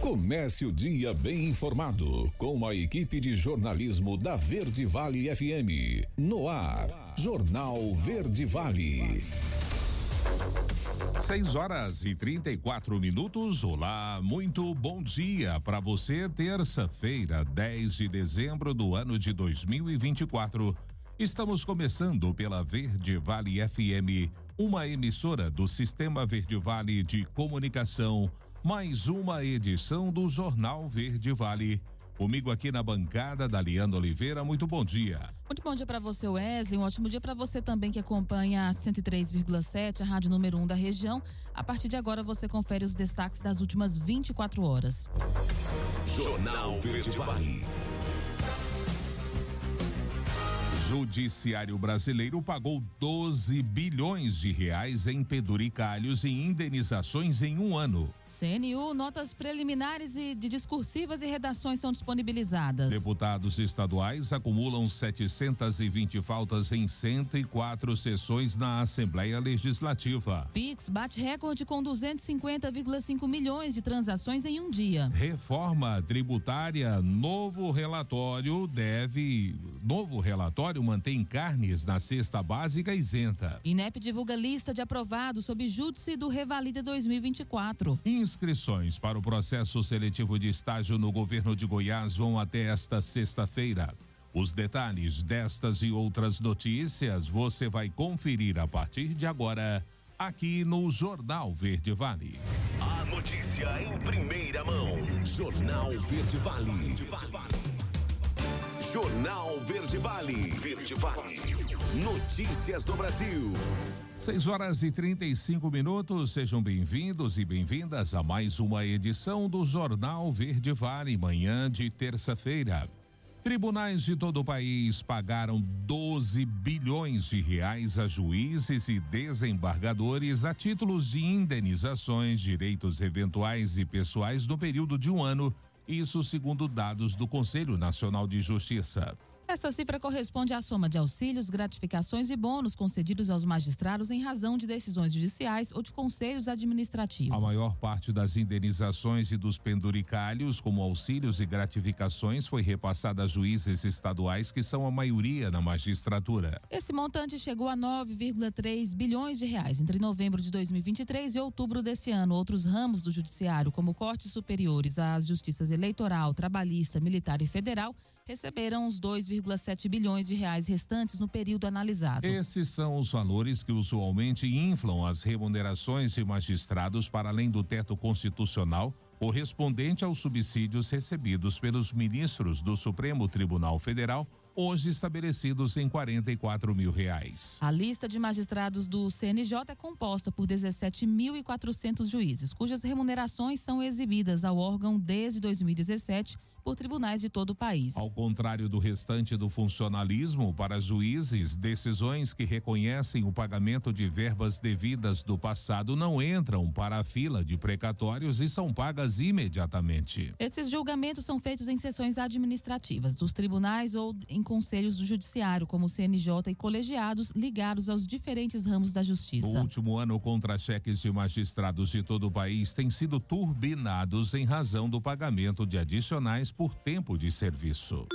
Comece o dia bem informado com a equipe de jornalismo da Verde Vale FM. No ar, Jornal Verde Vale. 6h34. Olá, muito bom dia para você. Terça-feira, 10 de dezembro do ano de 2024. Estamos começando pela Verde Vale FM, uma emissora do Sistema Verde Vale de Comunicação. Mais uma edição do Jornal Verde Vale. Comigo aqui na bancada, Daliana Oliveira, muito bom dia. Muito bom dia para você, Wesley. Um ótimo dia para você também que acompanha a 103,7, a rádio número 1 da região. A partir de agora você confere os destaques das últimas 24 horas. Jornal Verde Vale. Judiciário brasileiro pagou 12 bilhões de reais em penduricalhos e indenizações em um ano. CNU, notas preliminares e de discursivas e redações são disponibilizadas. Deputados estaduais acumulam 720 faltas em 104 sessões na Assembleia Legislativa. Pix bate recorde com 250,5 milhões de transações em um dia. Reforma tributária, novo relatório mantém carnes na cesta básica isenta. INEP divulga lista de aprovados sob júdice do Revalida 2024. Inscrições para o processo seletivo de estágio no governo de Goiás vão até esta sexta-feira. Os detalhes destas e outras notícias você vai conferir a partir de agora, aqui no Jornal Verde Vale. A notícia em primeira mão. Jornal Verde Vale. Jornal Verde Vale. Verde Vale. Notícias do Brasil. 6h35. Sejam bem-vindos e bem-vindas a mais uma edição do Jornal Verde Vale, manhã de terça-feira. Tribunais de todo o país pagaram 12 bilhões de reais a juízes e desembargadores a títulos de indenizações, direitos eventuais e pessoais no período de um ano. Isso segundo dados do Conselho Nacional de Justiça. Essa cifra corresponde à soma de auxílios, gratificações e bônus concedidos aos magistrados em razão de decisões judiciais ou de conselhos administrativos. A maior parte das indenizações e dos penduricalhos, como auxílios e gratificações, foi repassada a juízes estaduais, que são a maioria na magistratura. Esse montante chegou a 9,3 bilhões de reais entre novembro de 2023 e outubro desse ano. Outros ramos do judiciário, como cortes superiores às justiças eleitoral, trabalhista, militar e federal, receberam os 2,7 bilhões de reais restantes no período analisado. Esses são os valores que usualmente inflam as remunerações de magistrados para além do teto constitucional, correspondente aos subsídios recebidos pelos ministros do Supremo Tribunal Federal, hoje estabelecidos em R$44 mil. A lista de magistrados do CNJ é composta por 17.400 juízes, cujas remunerações são exibidas ao órgão desde 2017 por tribunais de todo o país. Ao contrário do restante do funcionalismo, para juízes, decisões que reconhecem o pagamento de verbas devidas do passado não entram para a fila de precatórios e são pagas imediatamente. Esses julgamentos são feitos em sessões administrativas dos tribunais ou em conselhos do judiciário, como o CNJ e colegiados ligados aos diferentes ramos da justiça. O último ano, contra-cheques de magistrados de todo o país têm sido turbinados em razão do pagamento de adicionais por tempo de serviço.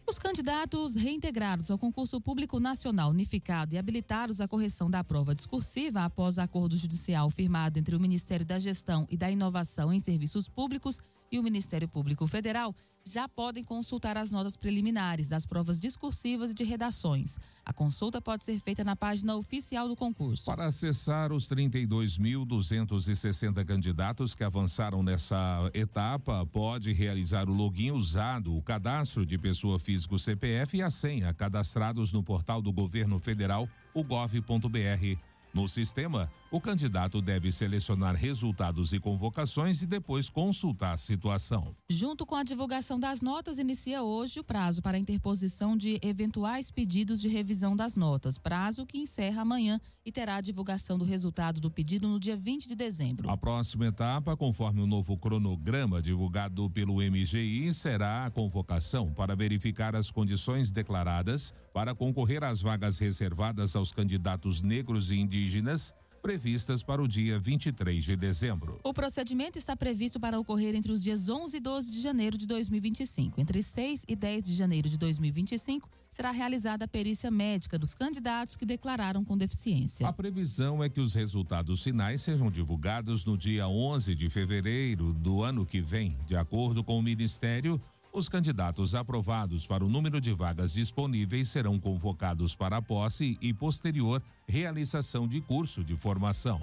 Os candidatos reintegrados ao concurso público nacional unificado e habilitados à correção da prova discursiva após acordo judicial firmado entre o Ministério da Gestão e da Inovação em Serviços Públicos e o Ministério Público Federal já podem consultar as notas preliminares das provas discursivas e de redações. A consulta pode ser feita na página oficial do concurso. Para acessar os 32.260 candidatos que avançaram nessa etapa, pode realizar o login usando o cadastro de pessoa física, CPF, e a senha cadastrados no portal do Governo Federal, o gov.br. No sistema, o candidato deve selecionar resultados e convocações e depois consultar a situação. Junto com a divulgação das notas, inicia hoje o prazo para a interposição de eventuais pedidos de revisão das notas, prazo que encerra amanhã e terá a divulgação do resultado do pedido no dia 20 de dezembro. A próxima etapa, conforme o novo cronograma divulgado pelo MGI, será a convocação para verificar as condições declaradas para concorrer às vagas reservadas aos candidatos negros e indígenas previstas para o dia 23 de dezembro. O procedimento está previsto para ocorrer entre os dias 11 e 12 de janeiro de 2025. Entre 6 e 10 de janeiro de 2025, será realizada a perícia médica dos candidatos que declararam com deficiência. A previsão é que os resultados finais sejam divulgados no dia 11 de fevereiro do ano que vem. De acordo com o Ministério, os candidatos aprovados para o número de vagas disponíveis serão convocados para a posse e posterior realização de curso de formação.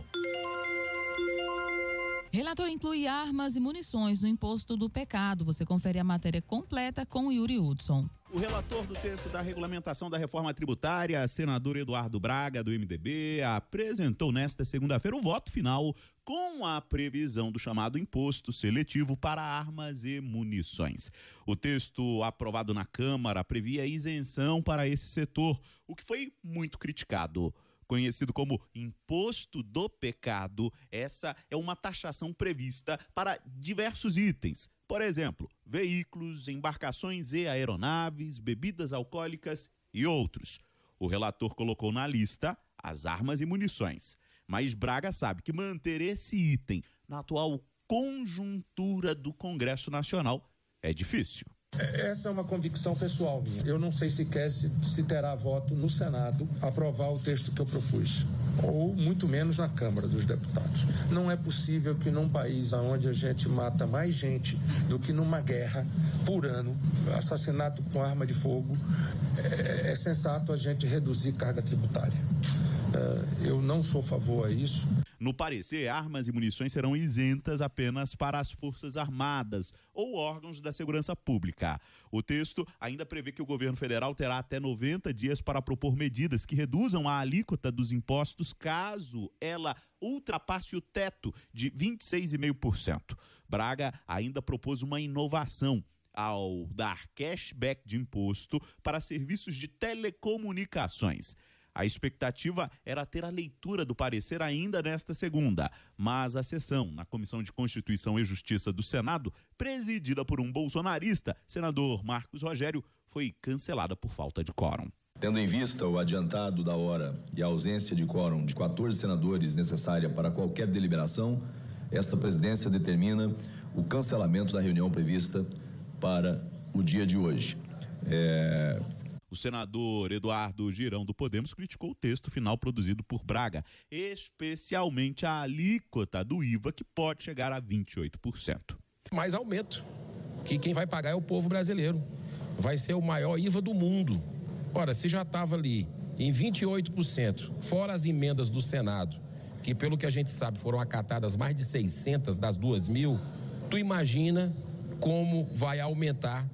Relator inclui armas e munições no imposto do pecado. Você confere a matéria completa com Yuri Hudson. O relator do texto da regulamentação da reforma tributária, senador Eduardo Braga, do MDB, apresentou nesta segunda-feira o voto final com a previsão do chamado imposto seletivo para armas e munições. O texto aprovado na Câmara previa isenção para esse setor, o que foi muito criticado. Conhecido como imposto do pecado, essa é uma taxação prevista para diversos itens. Por exemplo, veículos, embarcações e aeronaves, bebidas alcoólicas e outros. O relator colocou na lista as armas e munições. Mas Braga sabe que manter esse item na atual conjuntura do Congresso Nacional é difícil. Essa é uma convicção pessoal minha. Eu não sei sequer se terá voto no Senado aprovar o texto que eu propus, ou muito menos na Câmara dos Deputados. Não é possível que num país onde a gente mata mais gente do que numa guerra por ano, assassinato com arma de fogo, é sensato a gente reduzir carga tributária. Eu não sou a favor a isso. No parecer, armas e munições serão isentas apenas para as Forças Armadas ou órgãos da segurança pública. O texto ainda prevê que o governo federal terá até 90 dias para propor medidas que reduzam a alíquota dos impostos caso ela ultrapasse o teto de 26,5%. Braga ainda propôs uma inovação ao dar cashback de imposto para serviços de telecomunicações. A expectativa era ter a leitura do parecer ainda nesta segunda, mas a sessão na Comissão de Constituição e Justiça do Senado, presidida por um bolsonarista, senador Marcos Rogério, foi cancelada por falta de quórum. Tendo em vista o adiantado da hora e a ausência de quórum de 14 senadores necessária para qualquer deliberação, esta presidência determina o cancelamento da reunião prevista para o dia de hoje. O senador Eduardo Girão, do Podemos, criticou o texto final produzido por Braga, especialmente a alíquota do IVA, que pode chegar a 28%. Mais aumento, que quem vai pagar é o povo brasileiro. Vai ser o maior IVA do mundo. Ora, se já estava ali em 28%, fora as emendas do Senado, que pelo que a gente sabe foram acatadas mais de 600 das 2.000, tu imagina como vai aumentar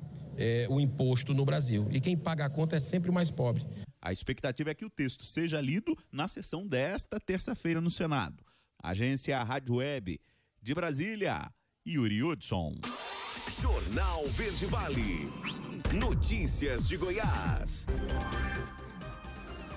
o imposto no Brasil. E quem paga a conta é sempre o mais pobre. A expectativa é que o texto seja lido na sessão desta terça-feira no Senado. Agência Rádio Web de Brasília, Yuri Hudson. Jornal Verde Vale. Notícias de Goiás.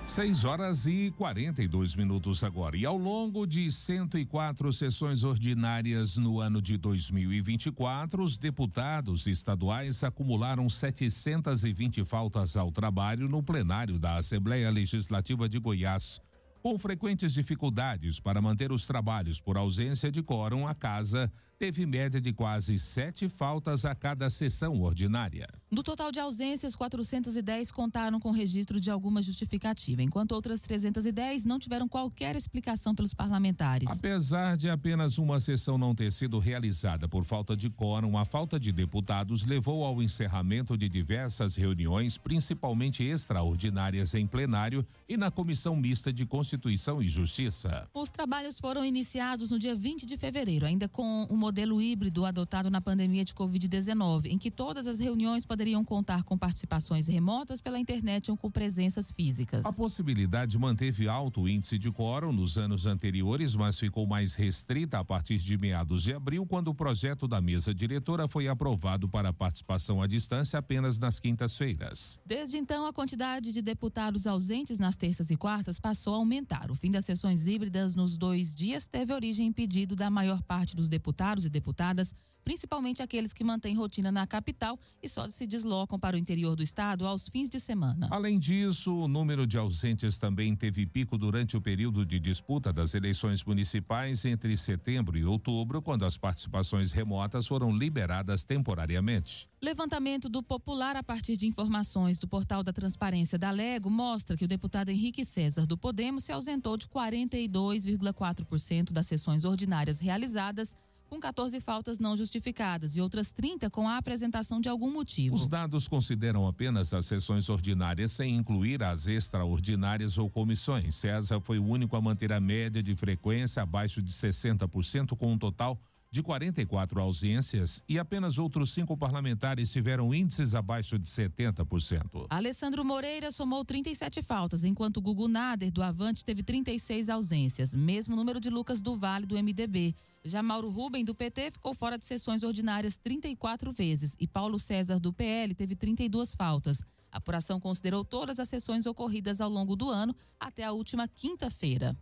6h42 agora. E ao longo de 104 sessões ordinárias no ano de 2024, os deputados estaduais acumularam 720 faltas ao trabalho no plenário da Assembleia Legislativa de Goiás. Com frequentes dificuldades para manter os trabalhos por ausência de quórum, a casa teve média de quase 7 faltas a cada sessão ordinária. Do total de ausências, 410 contaram com registro de alguma justificativa, enquanto outras 310 não tiveram qualquer explicação pelos parlamentares. Apesar de apenas uma sessão não ter sido realizada por falta de quórum, a falta de deputados levou ao encerramento de diversas reuniões, principalmente extraordinárias em plenário e na Comissão Mista de Constituição e Justiça. Os trabalhos foram iniciados no dia 20 de fevereiro, ainda com o modelo híbrido adotado na pandemia de Covid-19, em que todas as reuniões poderiam contar com participações remotas pela internet ou com presenças físicas. A possibilidade manteve alto índice de quórum nos anos anteriores, mas ficou mais restrita a partir de meados de abril, quando o projeto da mesa diretora foi aprovado para participação à distância apenas nas quintas-feiras. Desde então, a quantidade de deputados ausentes nas terças e quartas passou a aumentar. O fim das sessões híbridas nos 2 dias teve origem em pedido da maior parte dos deputados deputados e deputadas, principalmente aqueles que mantêm rotina na capital e só se deslocam para o interior do estado aos fins de semana. Além disso, o número de ausentes também teve pico durante o período de disputa das eleições municipais entre setembro e outubro, quando as participações remotas foram liberadas temporariamente. Levantamento do Popular a partir de informações do portal da Transparência da Lego mostra que o deputado Henrique César do Podemos se ausentou de 42,4% das sessões ordinárias realizadas, com 14 faltas não justificadas e outras 30 com a apresentação de algum motivo. Os dados consideram apenas as sessões ordinárias sem incluir as extraordinárias ou comissões. César foi o único a manter a média de frequência abaixo de 60%, com um total de 44 ausências, e apenas outros 5 parlamentares tiveram índices abaixo de 70%. Alessandro Moreira somou 37 faltas, enquanto Gugu Nader do Avante teve 36 ausências, mesmo número de Lucas do Vale do MDB. Já Mauro Rubem do PT ficou fora de sessões ordinárias 34 vezes e Paulo César do PL teve 32 faltas. A apuração considerou todas as sessões ocorridas ao longo do ano até a última quinta-feira.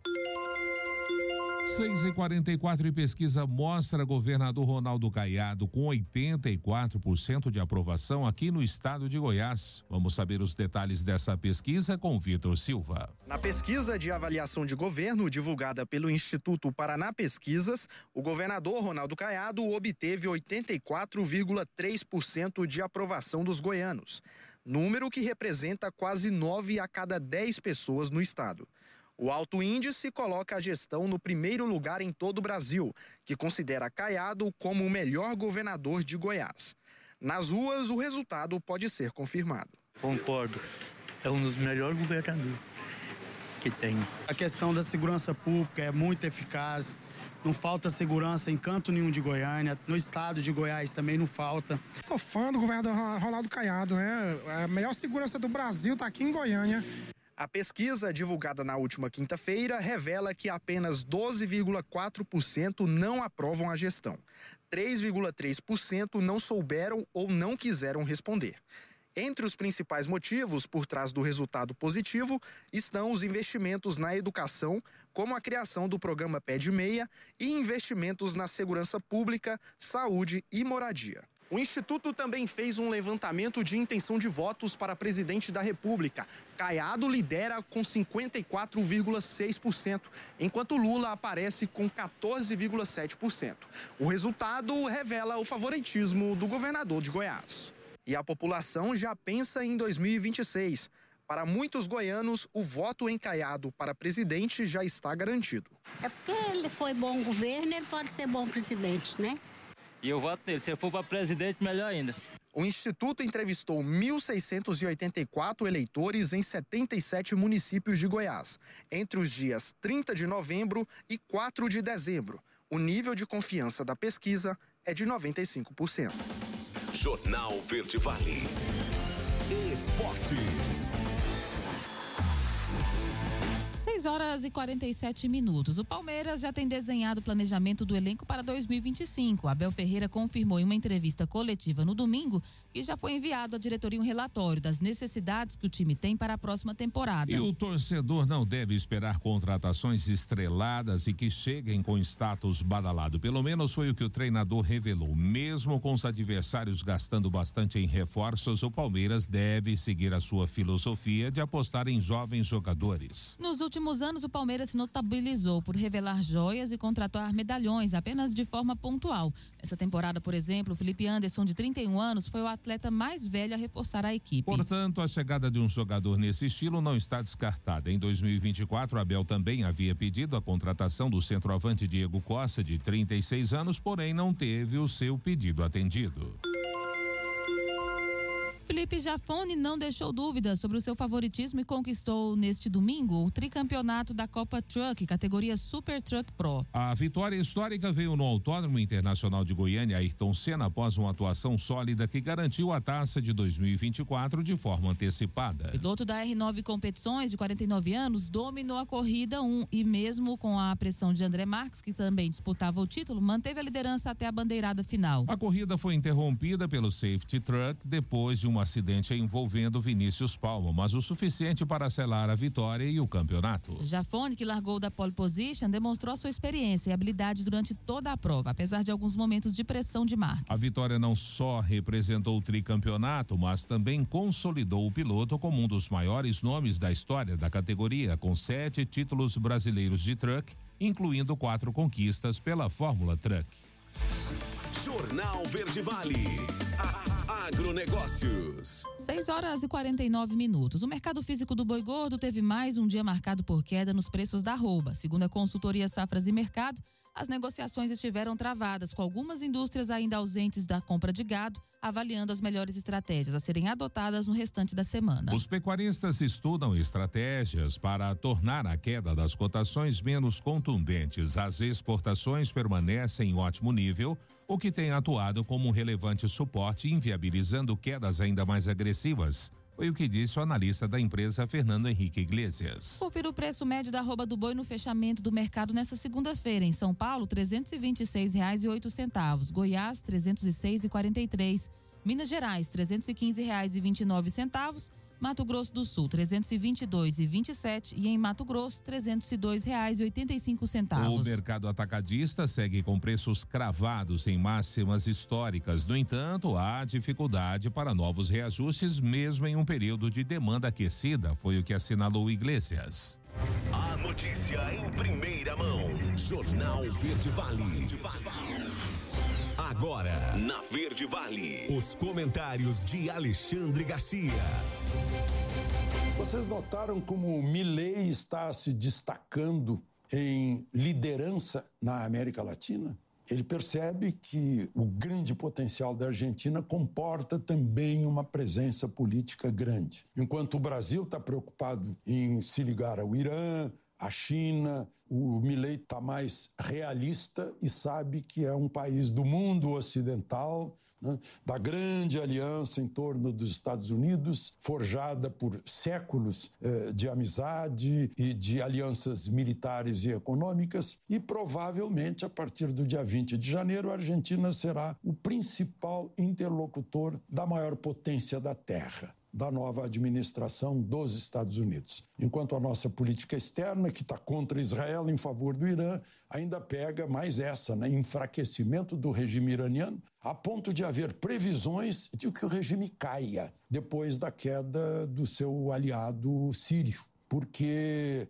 6h44 e pesquisa mostra governador Ronaldo Caiado com 84% de aprovação aqui no estado de Goiás. Vamos saber os detalhes dessa pesquisa com Vitor Silva. Na pesquisa de avaliação de governo divulgada pelo Instituto Paraná Pesquisas, o governador Ronaldo Caiado obteve 84,3% de aprovação dos goianos, número que representa quase 9 a cada 10 pessoas no estado. O alto índice coloca a gestão no primeiro lugar em todo o Brasil, que considera Caiado como o melhor governador de Goiás. Nas ruas, o resultado pode ser confirmado. Concordo. É um dos melhores governadores que tem. A questão da segurança pública é muito eficaz. Não falta segurança em canto nenhum de Goiânia. No estado de Goiás também não falta. Sou fã do governador Ronaldo Caiado, né? A melhor segurança do Brasil está aqui em Goiânia. A pesquisa, divulgada na última quinta-feira, revela que apenas 12,4% não aprovam a gestão. 3,3% não souberam ou não quiseram responder. Entre os principais motivos por trás do resultado positivo estão os investimentos na educação, como a criação do programa Pé de Meia, e investimentos na segurança pública, saúde e moradia. O Instituto também fez um levantamento de intenção de votos para presidente da República. Caiado lidera com 54,6%, enquanto Lula aparece com 14,7%. O resultado revela o favoritismo do governador de Goiás. E a população já pensa em 2026. Para muitos goianos, o voto em Caiado para presidente já está garantido. É porque ele foi bom governo, ele pode ser bom presidente, né? E eu voto nele. Se eu for para presidente, melhor ainda. O Instituto entrevistou 1.684 eleitores em 77 municípios de Goiás, entre os dias 30 de novembro e 4 de dezembro. O nível de confiança da pesquisa é de 95%. Jornal Verde Vale. Esportes. 6h47. O Palmeiras já tem desenhado o planejamento do elenco para 2025. Abel Ferreira confirmou em uma entrevista coletiva no domingo que já foi enviado à diretoria um relatório das necessidades que o time tem para a próxima temporada. E o torcedor não deve esperar contratações estreladas e que cheguem com status badalado. Pelo menos foi o que o treinador revelou. Mesmo com os adversários gastando bastante em reforços, o Palmeiras deve seguir a sua filosofia de apostar em jovens jogadores. Nos últimos anos, o Palmeiras se notabilizou por revelar joias e contratar medalhões apenas de forma pontual. Nessa temporada, por exemplo, o Felipe Anderson, de 31 anos, foi o atleta mais velho a reforçar a equipe. Portanto, a chegada de um jogador nesse estilo não está descartada. Em 2024, Abel também havia pedido a contratação do centroavante Diego Costa, de 36 anos, porém não teve o seu pedido atendido. Felipe Jafone não deixou dúvidas sobre o seu favoritismo e conquistou neste domingo o tricampeonato da Copa Truck, categoria Super Truck Pro. A vitória histórica veio no Autódromo Internacional de Goiânia, Ayrton Senna, após uma atuação sólida que garantiu a taça de 2024 de forma antecipada. O piloto da R9 Competições, de 49 anos, dominou a corrida 1 e mesmo com a pressão de André Marques, que também disputava o título, manteve a liderança até a bandeirada final. A corrida foi interrompida pelo safety truck depois de uma acidente envolvendo Vinícius Palma, mas o suficiente para selar a vitória e o campeonato. Jafone, que largou da pole position, demonstrou sua experiência e habilidade durante toda a prova, apesar de alguns momentos de pressão de Marques. A vitória não só representou o tricampeonato, mas também consolidou o piloto como um dos maiores nomes da história da categoria, com 7 títulos brasileiros de truck, incluindo 4 conquistas pela Fórmula Truck. Jornal Verde Vale. Agronegócios. 6h49. O mercado físico do boi gordo teve mais um dia marcado por queda nos preços da arroba. Segundo a consultoria Safras e Mercado, as negociações estiveram travadas, com algumas indústrias ainda ausentes da compra de gado, avaliando as melhores estratégias a serem adotadas no restante da semana. Os pecuaristas estudam estratégias para tornar a queda das cotações menos contundentes. As exportações permanecem em ótimo nível, o que tem atuado como um relevante suporte, inviabilizando quedas ainda mais agressivas. Foi o que disse o analista da empresa, Fernando Henrique Iglesias. Confira o preço médio da arroba do boi no fechamento do mercado nesta segunda-feira. Em São Paulo, R$ 326,08. Goiás, R$ 306,43. Minas Gerais, R$ 315,29. Mato Grosso do Sul, R$ 322,27 e em Mato Grosso, R$ 302,85. O mercado atacadista segue com preços cravados em máximas históricas. No entanto, há dificuldade para novos reajustes, mesmo em um período de demanda aquecida, foi o que assinalou Iglesias. A notícia em primeira mão. Jornal Verde Vale. Agora, na Verde Vale, os comentários de Alexandre Garcia. Vocês notaram como o Milei está se destacando em liderança na América Latina? Ele percebe que o grande potencial da Argentina comporta também uma presença política grande. Enquanto o Brasil está preocupado em se ligar ao Irã, à China, o Milei está mais realista e sabe que é um país do mundo ocidental, né, da grande aliança em torno dos Estados Unidos, forjada por séculos de amizade e de alianças militares e econômicas, e provavelmente a partir do dia 20 de janeiro a Argentina será o principal interlocutor da maior potência da Terra, da nova administração dos Estados Unidos. Enquanto a nossa política externa, que está contra Israel, em favor do Irã, ainda pega mais essa, né? Enfraquecimento do regime iraniano, a ponto de haver previsões de que o regime caia depois da queda do seu aliado sírio, porque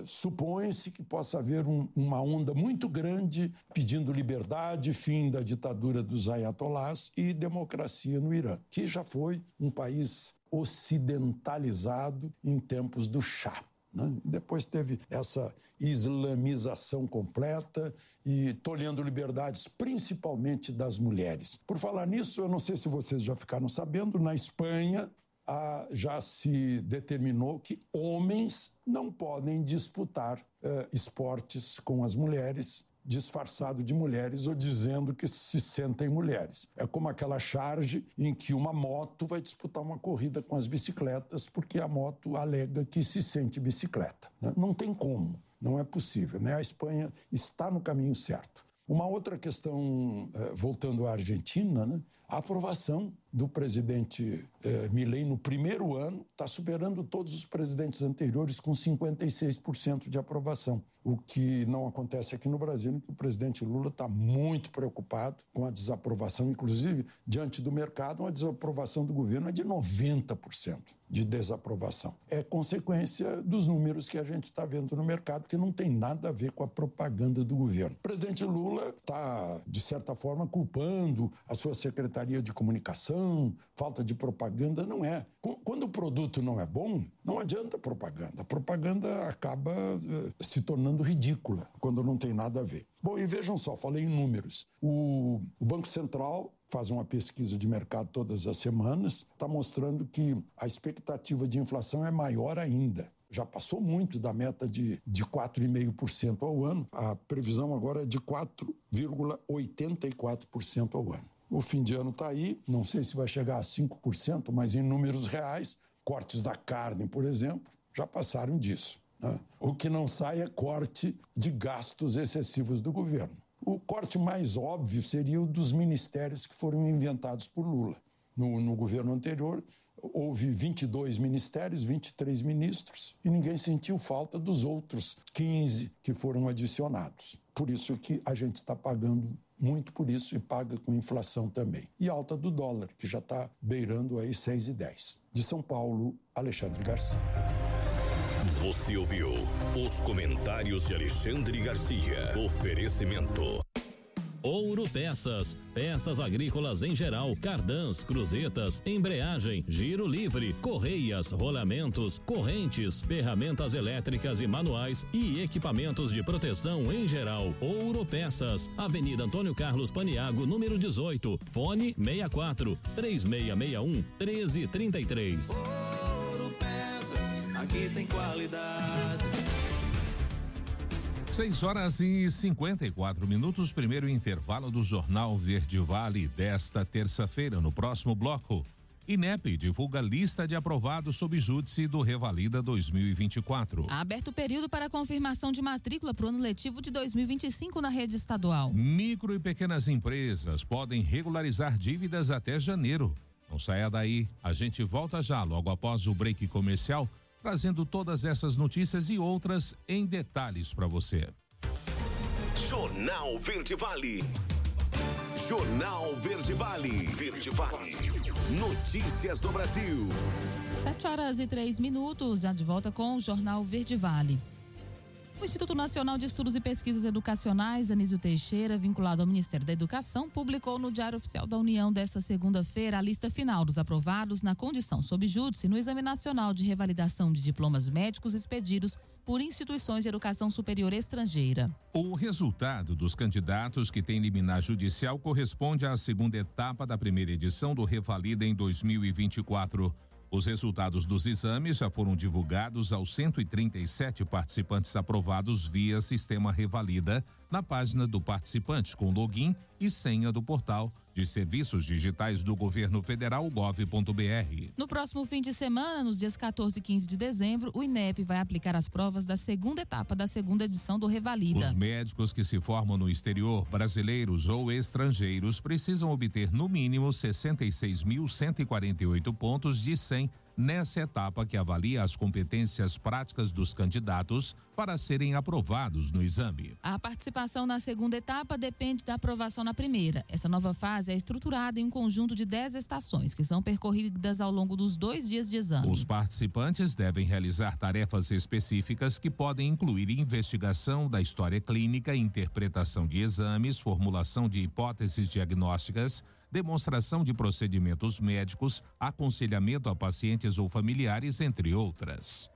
supõe-se que possa haver uma onda muito grande pedindo liberdade, fim da ditadura dos ayatolás e democracia no Irã, que já foi um país ocidentalizado em tempos do Shah, né? Depois teve essa islamização completa e tolhendo liberdades, principalmente das mulheres. Por falar nisso, eu não sei se vocês já ficaram sabendo, na Espanha já se determinou que homens não podem disputar esportes com as mulheres, disfarçado de mulheres ou dizendo que se sentem mulheres. É como aquela charge em que uma moto vai disputar uma corrida com as bicicletas porque a moto alega que se sente bicicleta, né? Não tem como, não é possível, né? A Espanha está no caminho certo. Uma outra questão, voltando à Argentina, né? A aprovação do presidente Milei no primeiro ano está superando todos os presidentes anteriores com 56% de aprovação. O que não acontece aqui no Brasil, é que o presidente Lula está muito preocupado com a desaprovação, inclusive diante do mercado, uma desaprovação do governo é de 90% de desaprovação. É consequência dos números que a gente está vendo no mercado, que não tem nada a ver com a propaganda do governo. O presidente Lula está, de certa forma, culpando a sua Secretaria de Comunicação, falta de propaganda, não é. Quando o produto não é bom, não adianta propaganda. A propaganda acaba se tornando ridícula, quando não tem nada a ver. Bom, e vejam só, falei em números. O Banco Central faz uma pesquisa de mercado todas as semanas, está mostrando que a expectativa de inflação é maior ainda. Já passou muito da meta de 4,5% ao ano. A previsão agora é de 4,84% ao ano. O fim de ano está aí, não sei se vai chegar a 5%, mas em números reais, cortes da carne, por exemplo, já passaram disso, né? O que não sai é corte de gastos excessivos do governo. O corte mais óbvio seria o dos ministérios que foram inventados por Lula. No governo anterior, houve 22 ministérios, 23 ministros, e ninguém sentiu falta dos outros 15 que foram adicionados. Por isso que a gente está pagando muito por isso e paga com inflação também. E alta do dólar, que já está beirando aí 6,10. De São Paulo, Alexandre Garcia. Você ouviu os comentários de Alexandre Garcia. Oferecimento. Ouro Peças, peças agrícolas em geral, cardãs, cruzetas, embreagem, giro livre, correias, rolamentos, correntes, ferramentas elétricas e manuais e equipamentos de proteção em geral. Ouro Peças, Avenida Antônio Carlos Paniago, número 18, fone 64-3661-1333. Ouro Peças, aqui tem qualidade. 6h54, primeiro intervalo do Jornal Verde Vale desta terça-feira. No próximo bloco, INEP divulga lista de aprovados sob júdice do Revalida 2024. Há aberto período para confirmação de matrícula para o ano letivo de 2025 na rede estadual. Micro e pequenas empresas podem regularizar dívidas até janeiro. Não saia daí, a gente volta já logo após o break comercial, trazendo todas essas notícias e outras em detalhes para você. Jornal Verde Vale. Jornal Verde Vale. Verde Vale. Notícias do Brasil. 7h03, já de volta com o Jornal Verde Vale. O Instituto Nacional de Estudos e Pesquisas Educacionais, Anísio Teixeira, vinculado ao Ministério da Educação, publicou no Diário Oficial da União desta segunda-feira a lista final dos aprovados na condição sob júdice no Exame Nacional de Revalidação de Diplomas Médicos expedidos por instituições de educação superior estrangeira. O resultado dos candidatos que têm liminar judicial corresponde à segunda etapa da primeira edição do Revalida em 2024. Os resultados dos exames já foram divulgados aos 137 participantes aprovados via Sistema Revalida na página do participante com login e senha do portal de serviços digitais do governo federal gov.br. No próximo fim de semana, nos dias 14 e 15 de dezembro, o INEP vai aplicar as provas da segunda etapa da segunda edição do Revalida. Os médicos que se formam no exterior, brasileiros ou estrangeiros, precisam obter no mínimo 66.148 pontos de 100 nessa etapa que avalia as competências práticas dos candidatos para serem aprovados no exame. A participação na segunda etapa depende da aprovação na primeira. Essa nova fase é estruturada em um conjunto de 10 estações que são percorridas ao longo dos 2 dias de exame. Os participantes devem realizar tarefas específicas que podem incluir investigação da história clínica, interpretação de exames, formulação de hipóteses diagnósticas, demonstração de procedimentos médicos, aconselhamento a pacientes ou familiares, entre outras.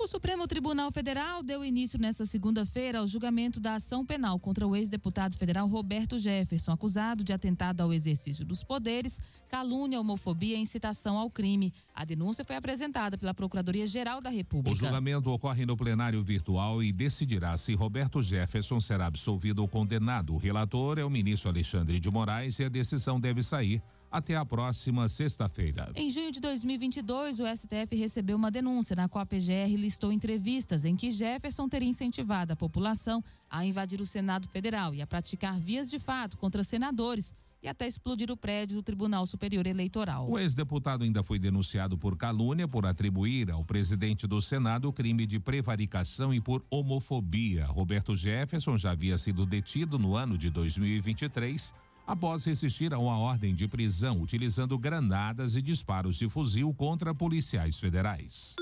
O Supremo Tribunal Federal deu início nesta segunda-feira ao julgamento da ação penal contra o ex-deputado federal Roberto Jefferson, acusado de atentado ao exercício dos poderes, calúnia, homofobia e incitação ao crime. A denúncia foi apresentada pela Procuradoria-Geral da República. O julgamento ocorre no plenário virtual e decidirá se Roberto Jefferson será absolvido ou condenado. O relator é o ministro Alexandre de Moraes e a decisão deve sair até a próxima sexta-feira. Em junho de 2022, o STF recebeu uma denúncia na qual a PGR listou entrevistas em que Jefferson teria incentivado a população a invadir o Senado Federal e a praticar vias de fato contra senadores e até explodir o prédio do Tribunal Superior Eleitoral. O ex-deputado ainda foi denunciado por calúnia por atribuir ao presidente do Senado o crime de prevaricação e por homofobia. Roberto Jefferson já havia sido detido no ano de 2023 após resistir a uma ordem de prisão utilizando granadas e disparos de fuzil contra policiais federais.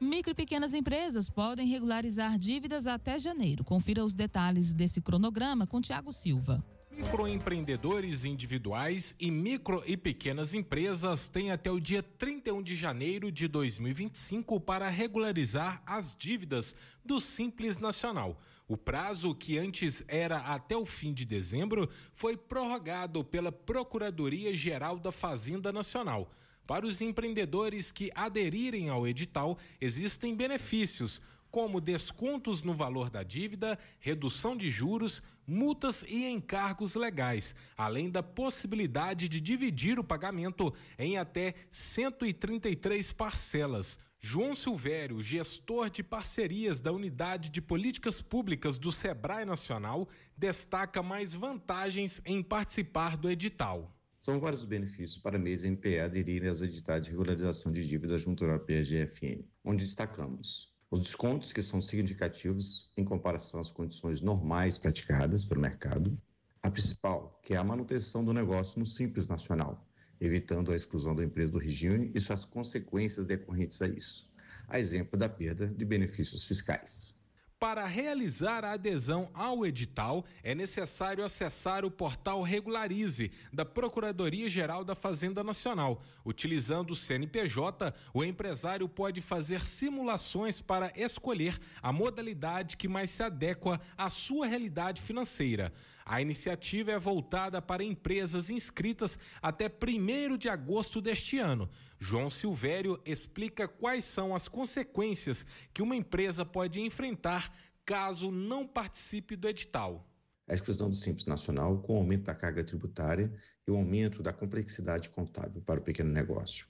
Micro e pequenas empresas podem regularizar dívidas até janeiro. Confira os detalhes desse cronograma com Tiago Silva. Microempreendedores individuais e micro e pequenas empresas têm até o dia 31 de janeiro de 2025 para regularizar as dívidas do Simples Nacional. O prazo, que antes era até o fim de dezembro, foi prorrogado pela Procuradoria-Geral da Fazenda Nacional. Para os empreendedores que aderirem ao edital, existem benefícios, como descontos no valor da dívida, redução de juros, multas e encargos legais, além da possibilidade de dividir o pagamento em até 133 parcelas. João Silvério, gestor de parcerias da Unidade de Políticas Públicas do Sebrae Nacional, destaca mais vantagens em participar do edital. São vários os benefícios para MEIs e NPE aderirem aos editais de regularização de dívidas junto ao PGFN, onde destacamos os descontos, que são significativos em comparação às condições normais praticadas pelo mercado. A principal, que é a manutenção do negócio no Simples Nacional, evitando a exclusão da empresa do regime e suas consequências decorrentes a isso, a exemplo da perda de benefícios fiscais. Para realizar a adesão ao edital, é necessário acessar o portal Regularize da Procuradoria-Geral da Fazenda Nacional. Utilizando o CNPJ, o empresário pode fazer simulações para escolher a modalidade que mais se adequa à sua realidade financeira. A iniciativa é voltada para empresas inscritas até 1º de agosto deste ano. João Silvério explica quais são as consequências que uma empresa pode enfrentar caso não participe do edital. A exclusão do Simples Nacional com o aumento da carga tributária e o aumento da complexidade contábil para o pequeno negócio.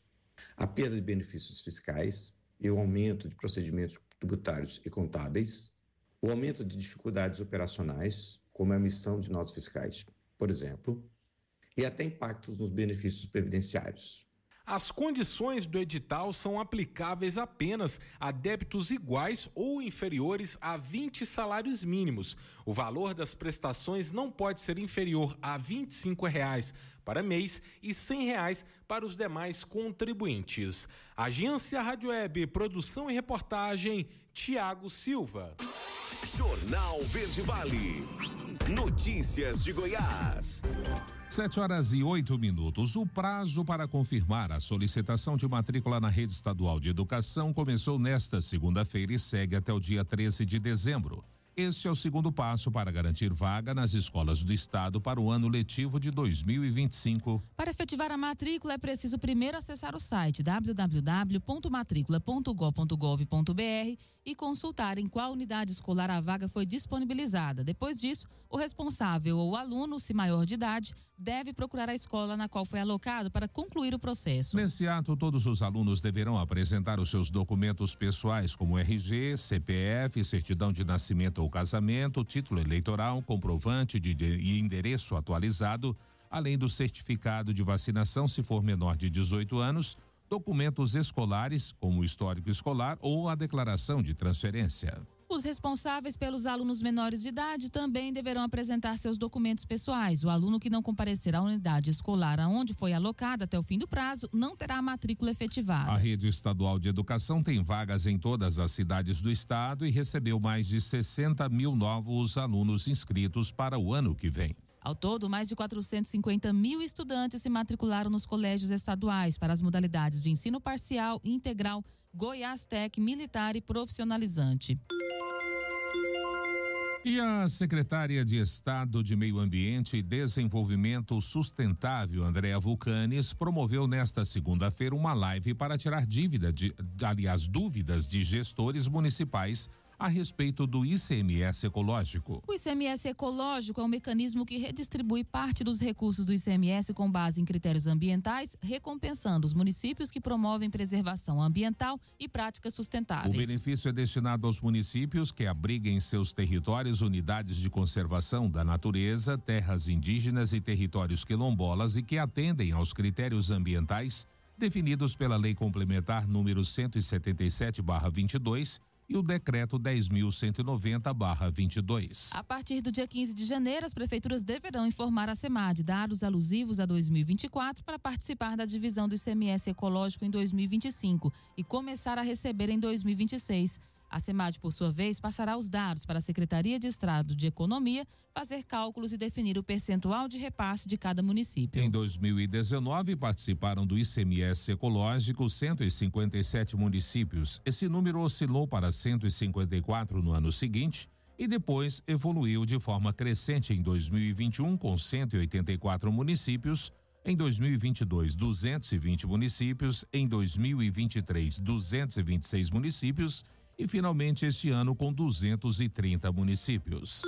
A perda de benefícios fiscais e o aumento de procedimentos tributários e contábeis. O aumento de dificuldades operacionais, como a emissão de notas fiscais, por exemplo, e até impactos nos benefícios previdenciários. As condições do edital são aplicáveis apenas a débitos iguais ou inferiores a 20 salários mínimos. O valor das prestações não pode ser inferior a R$ 25,00 para mês e R$ 100,00 para os demais contribuintes. Agência Rádio Web, produção e reportagem, Tiago Silva. Jornal Verde Vale. Notícias de Goiás. 7h08. O prazo para confirmar a solicitação de matrícula na rede estadual de educação começou nesta segunda-feira e segue até o dia 13 de dezembro. Este é o segundo passo para garantir vaga nas escolas do estado para o ano letivo de 2025. Para efetivar a matrícula, é preciso primeiro acessar o site www.matricula.gov.br e consultar em qual unidade escolar a vaga foi disponibilizada. Depois disso, o responsável ou aluno, se maior de idade, deve procurar a escola na qual foi alocado para concluir o processo. Nesse ato, todos os alunos deverão apresentar os seus documentos pessoais, como RG, CPF, certidão de nascimento ou casamento, título eleitoral, comprovante de endereço atualizado, além do certificado de vacinação se for menor de 18 anos, documentos escolares, como o histórico escolar ou a declaração de transferência. Os responsáveis pelos alunos menores de idade também deverão apresentar seus documentos pessoais. O aluno que não comparecer à unidade escolar aonde foi alocado até o fim do prazo não terá a matrícula efetivada. A rede estadual de educação tem vagas em todas as cidades do estado e recebeu mais de 60 mil novos alunos inscritos para o ano que vem. Ao todo, mais de 450 mil estudantes se matricularam nos colégios estaduais para as modalidades de ensino parcial, integral, Goiás Tec, militar e profissionalizante. E a secretária de Estado de Meio Ambiente e Desenvolvimento Sustentável, Andréa Vulcanes, promoveu nesta segunda-feira uma live para tirar dúvidas de gestores municipais a respeito do ICMS ecológico. O ICMS ecológico é um mecanismo que redistribui parte dos recursos do ICMS com base em critérios ambientais, recompensando os municípios que promovem preservação ambiental e práticas sustentáveis. O benefício é destinado aos municípios que abriguem em seus territórios unidades de conservação da natureza, terras indígenas e territórios quilombolas e que atendem aos critérios ambientais definidos pela Lei Complementar número 177/22 e o decreto 10.190/22. A partir do dia 15 de janeiro, as prefeituras deverão informar a SEMAD dados alusivos a 2024 para participar da divisão do ICMS ecológico em 2025 e começar a receber em 2026. A SEMAD, por sua vez, passará os dados para a Secretaria de Estado de Economia, fazer cálculos e definir o percentual de repasse de cada município. Em 2019, participaram do ICMS ecológico 157 municípios. Esse número oscilou para 154 no ano seguinte e depois evoluiu de forma crescente em 2021 com 184 municípios, em 2022 220 municípios, em 2023 226 municípios e finalmente este ano com 230 municípios.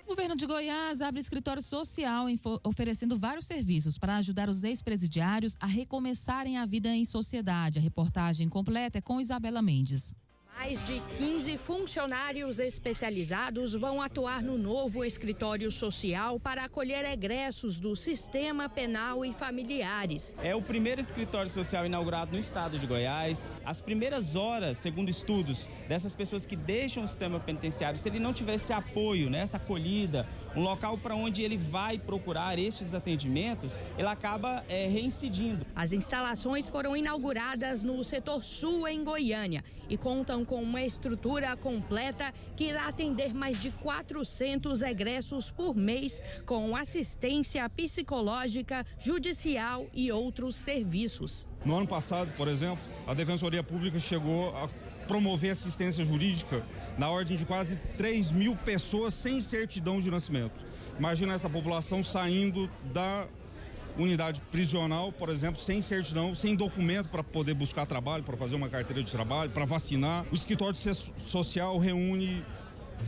O governo de Goiás abre escritório social oferecendo vários serviços para ajudar os ex-presidiários a recomeçarem a vida em sociedade. A reportagem completa é com Isabela Mendes. Mais de 15 funcionários especializados vão atuar no novo escritório social para acolher egressos do sistema penal e familiares. É o primeiro escritório social inaugurado no estado de Goiás. As primeiras horas, segundo estudos, dessas pessoas que deixam o sistema penitenciário, se ele não tivesse apoio, né, essa acolhida, um local para onde ele vai procurar estes atendimentos, ele acaba reincidindo. As instalações foram inauguradas no setor sul em Goiânia e contam com uma estrutura completa que irá atender mais de 400 egressos por mês, com assistência psicológica, judicial e outros serviços. No ano passado, por exemplo, a Defensoria Pública chegou a promover assistência jurídica na ordem de quase 3 mil pessoas sem certidão de nascimento. Imagina essa população saindo da unidade prisional, por exemplo, sem certidão, sem documento para poder buscar trabalho, para fazer uma carteira de trabalho, para vacinar. O escritório social reúne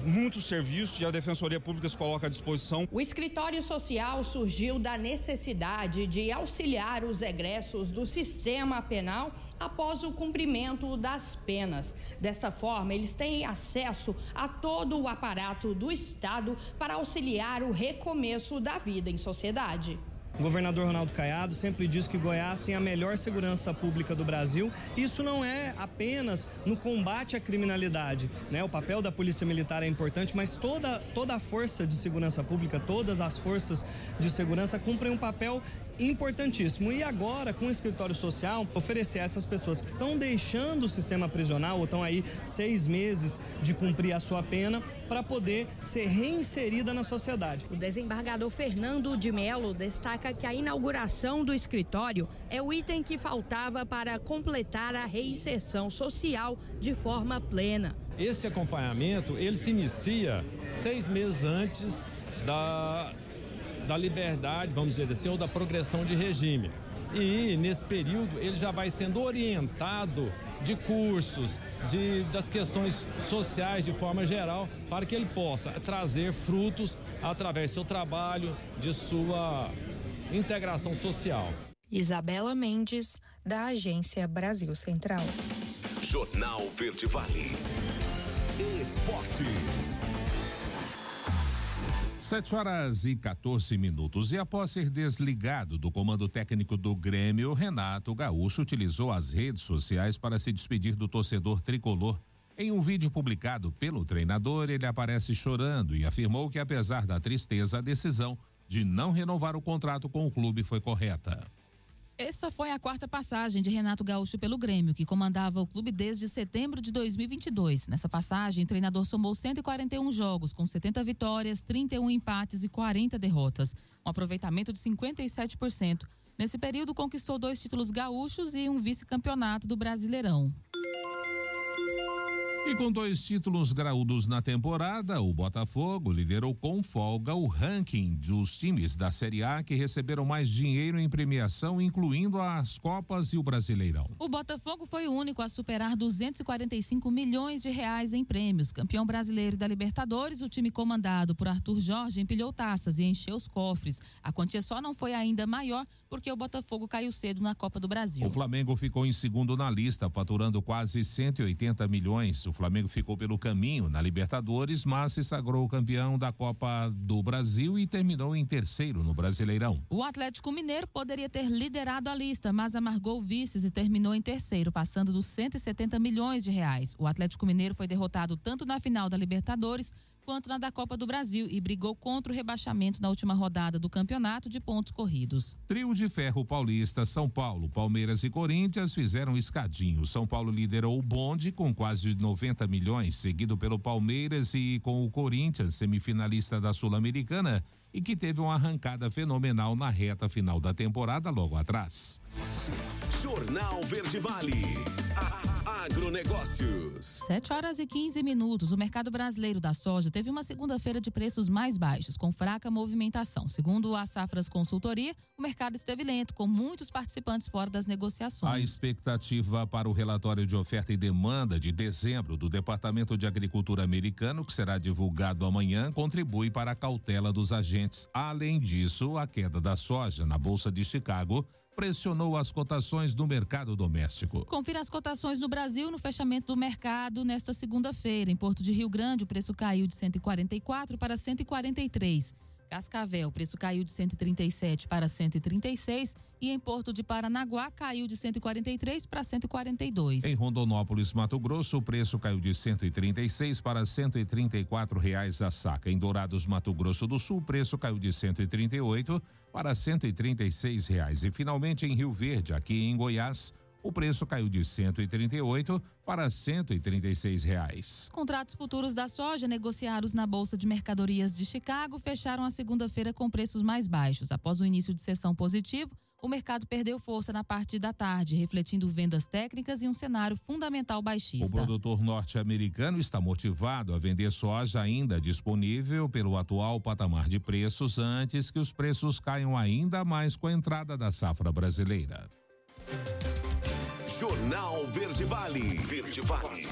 muitos serviços e a Defensoria Pública se coloca à disposição. O escritório social surgiu da necessidade de auxiliar os egressos do sistema penal após o cumprimento das penas. Desta forma, eles têm acesso a todo o aparato do Estado para auxiliar o recomeço da vida em sociedade. O governador Ronaldo Caiado sempre diz que Goiás tem a melhor segurança pública do Brasil. Isso não é apenas no combate à criminalidade, né? O papel da Polícia Militar é importante, mas toda a força de segurança pública, todas as forças de segurança cumprem um papel importantíssimo. E agora, com o escritório social, oferecer a essas pessoas que estão deixando o sistema prisional, ou estão aí 6 meses de cumprir a sua pena, para poder ser reinserida na sociedade. O desembargador Fernando de Mello destaca que a inauguração do escritório é o item que faltava para completar a reinserção social de forma plena. Esse acompanhamento, ele se inicia 6 meses antes da liberdade, vamos dizer assim, ou da progressão de regime. E nesse período ele já vai sendo orientado de cursos, das questões sociais de forma geral, para que ele possa trazer frutos através do seu trabalho, de sua integração social. Isabela Mendes, da Agência Brasil Central. Jornal Verde Vale. Esportes. 7h14. E após ser desligado do comando técnico do Grêmio, Renato Gaúcho utilizou as redes sociais para se despedir do torcedor tricolor. Em um vídeo publicado pelo treinador, ele aparece chorando e afirmou que, apesar da tristeza, a decisão de não renovar o contrato com o clube foi correta. Essa foi a 4ª passagem de Renato Gaúcho pelo Grêmio, que comandava o clube desde setembro de 2022. Nessa passagem, o treinador somou 141 jogos, com 70 vitórias, 31 empates e 40 derrotas, um aproveitamento de 57%. Nesse período, conquistou 2 títulos gaúchos e um vice-campeonato do Brasileirão. E com 2 títulos graúdos na temporada, o Botafogo liderou com folga o ranking dos times da Série A que receberam mais dinheiro em premiação, incluindo as Copas e o Brasileirão. O Botafogo foi o único a superar 245 milhões de reais em prêmios. Campeão brasileiro e da Libertadores, o time comandado por Arthur Jorge empilhou taças e encheu os cofres. A quantia só não foi ainda maior porque o Botafogo caiu cedo na Copa do Brasil. O Flamengo ficou em segundo na lista, faturando quase 180 milhões. O Flamengo ficou pelo caminho na Libertadores, mas se sagrou campeão da Copa do Brasil e terminou em terceiro no Brasileirão. O Atlético Mineiro poderia ter liderado a lista, mas amargou vices e terminou em terceiro, passando dos 170 milhões de reais. O Atlético Mineiro foi derrotado tanto na final da Libertadores quanto na da Copa do Brasil e brigou contra o rebaixamento na última rodada do campeonato de pontos corridos. Trio de ferro paulista, São Paulo, Palmeiras e Corinthians fizeram escadinho. São Paulo liderou o bonde com quase 90 milhões, seguido pelo Palmeiras e com o Corinthians, semifinalista da Sul-Americana e que teve uma arrancada fenomenal na reta final da temporada logo atrás. Jornal Verde Vale. Agronegócios. 7h15. O mercado brasileiro da soja teve uma segunda-feira de preços mais baixos, com fraca movimentação. Segundo a Safras Consultoria, o mercado esteve lento, com muitos participantes fora das negociações. A expectativa para o relatório de oferta e demanda de dezembro do Departamento de Agricultura americano, que será divulgado amanhã, contribui para a cautela dos agentes. Além disso, a queda da soja na Bolsa de Chicago pressionou as cotações do mercado doméstico. Confira as cotações no Brasil no fechamento do mercado nesta segunda-feira. Em Porto de Rio Grande, o preço caiu de 144 para 143. Cascavel, o preço caiu de 137 para 136 e em Porto de Paranaguá caiu de 143 para 142. Em Rondonópolis, Mato Grosso, o preço caiu de 136 para 134 reais a saca. Em Dourados, Mato Grosso do Sul, o preço caiu de 138 para 136 reais. E finalmente em Rio Verde, aqui em Goiás, o preço caiu de 138 para 136 reais. Contratos futuros da soja negociados na Bolsa de Mercadorias de Chicago fecharam a segunda-feira com preços mais baixos. Após o início de sessão positivo, o mercado perdeu força na parte da tarde, refletindo vendas técnicas e um cenário fundamental baixista. O produtor norte-americano está motivado a vender soja ainda disponível pelo atual patamar de preços antes que os preços caiam ainda mais com a entrada da safra brasileira. Jornal Verde Vale. Verde Vale.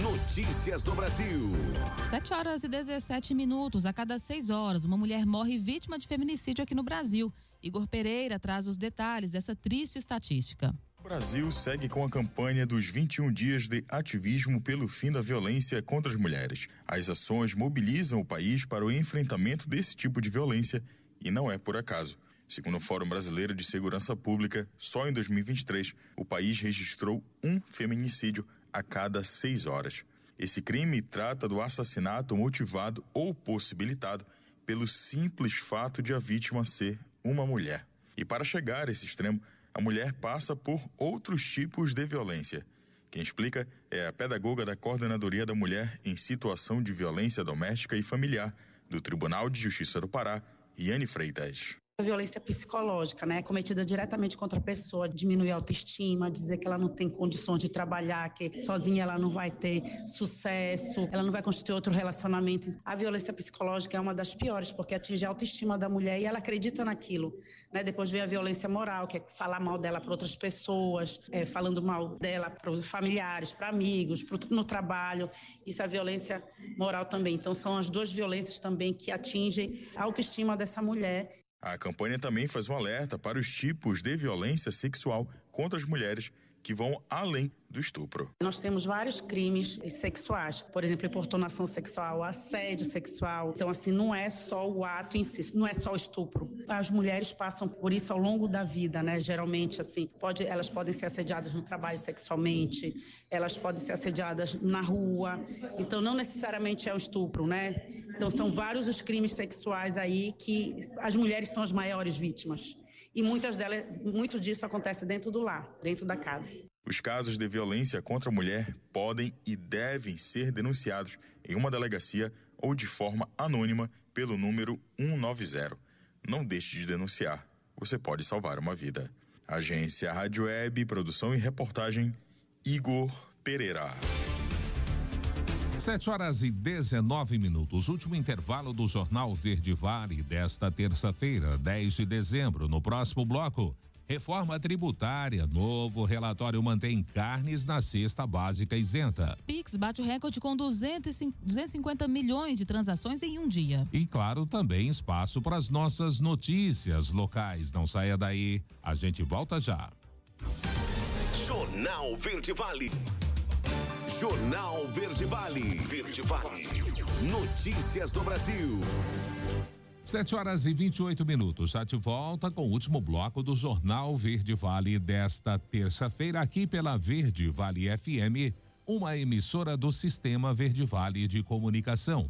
Notícias do Brasil. 7h17. A cada 6 horas, uma mulher morre vítima de feminicídio aqui no Brasil. Igor Pereira traz os detalhes dessa triste estatística. O Brasil segue com a campanha dos 21 dias de ativismo pelo fim da violência contra as mulheres. As ações mobilizam o país para o enfrentamento desse tipo de violência e não é por acaso. Segundo o Fórum Brasileiro de Segurança Pública, só em 2023, o país registrou um feminicídio a cada 6 horas. Esse crime trata do assassinato motivado ou possibilitado pelo simples fato de a vítima ser uma mulher. E para chegar a esse extremo, a mulher passa por outros tipos de violência. Quem explica é a pedagoga da Coordenadoria da Mulher em Situação de Violência Doméstica e Familiar do Tribunal de Justiça do Pará, Iane Freitas. A violência psicológica, né, cometida diretamente contra a pessoa, diminuir a autoestima, dizer que ela não tem condições de trabalhar, que sozinha ela não vai ter sucesso, ela não vai constituir outro relacionamento. A violência psicológica é uma das piores, porque atinge a autoestima da mulher e ela acredita naquilo, né? Depois vem a violência moral, que é falar mal dela para outras pessoas, falando mal dela para familiares, para amigos, no trabalho. Isso é a violência moral também. Então são as duas violências também que atingem a autoestima dessa mulher. A campanha também faz um alerta para os tipos de violência sexual contra as mulheres que vão além do estupro. Nós temos vários crimes sexuais, por exemplo, importunação sexual, assédio sexual. Então, assim, não é só o ato em si, não é só o estupro. As mulheres passam por isso ao longo da vida, né? Geralmente, assim, elas podem ser assediadas no trabalho sexualmente, elas podem ser assediadas na rua. Então, não necessariamente é o estupro, né? Então, são vários os crimes sexuais aí que as mulheres são as maiores vítimas. E muito disso acontece dentro do lar, dentro da casa. Os casos de violência contra a mulher podem e devem ser denunciados em uma delegacia ou de forma anônima pelo número 190. Não deixe de denunciar. Você pode salvar uma vida. Agência Rádio Web, produção e reportagem, Igor Pereira. 7h19. Último intervalo do Jornal Verde Vale desta terça-feira, 10 de dezembro. No próximo bloco, reforma tributária. Novo relatório mantém carnes na cesta básica isenta. Pix bate o recorde com 250 milhões de transações em um dia. E claro, também espaço para as nossas notícias locais. Não saia daí, a gente volta já. Jornal Verde Vale. Jornal Verde Vale. Verde Vale. Notícias do Brasil. 7h28. Já de volta com o último bloco do Jornal Verde Vale desta terça-feira, aqui pela Verde Vale FM, uma emissora do Sistema Verde Vale de Comunicação.